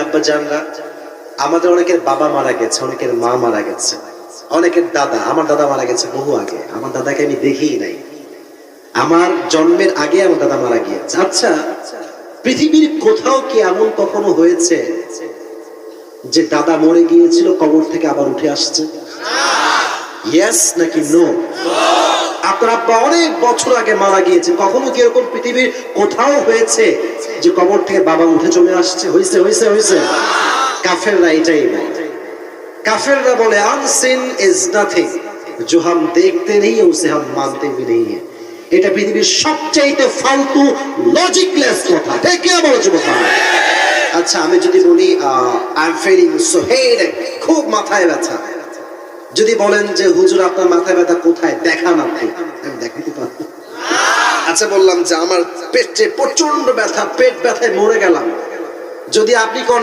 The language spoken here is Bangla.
আব্বাজানরা, আমাদের অনেকের বাবা মারা গেছে, অনেকের মা মারা গেছে, অনেকের দাদা, আমার দাদা মারা গেছে বহু আগে, আমার দাদাকে আমি দেখিই নাই, আমার জন্মের আগে আমার দাদা মারা গিয়েছে। আচ্ছা, পৃথিবীর কোথাও কি এমন কখনো হয়েছে যে দাদা মরে গিয়েছিল কবর থেকে আবার উঠে আসছে? ইয়েস নাকি নো? আপনার আব্বা অনেক বছর আগে মারা গিয়েছে, কখনো কি এরকম পৃথিবীর কোথাও হয়েছে যে কবর থেকে বাবা উঠে চলে আসছে? হয়েছে হয়েছে হয়েছে। কাফেররা এটাই বলে, কাফেররা বলে আনসিন ইজ নাথিং, जो हम देखते नहीं है उसे हम मानते भी नहीं है। এটা পৃথিবীর সবচেয়ে ফালতু লজিকলেস কথা, ঠিক কি বলো যুবক? আচ্ছা, আমি যদি বলি I am feeling so head, খুব মাথায় ব্যথা, যদি বলেন যে হুজুর আপনার মাথায় ব্যথা কোথায় দেখান, আপনি আমি দেখাতে পারবো। আচ্ছা, বললাম যে আমার পেটে প্রচন্ড ব্যথা, পেট ব্যথায় মরে গেলাম, যদি আপনি কোন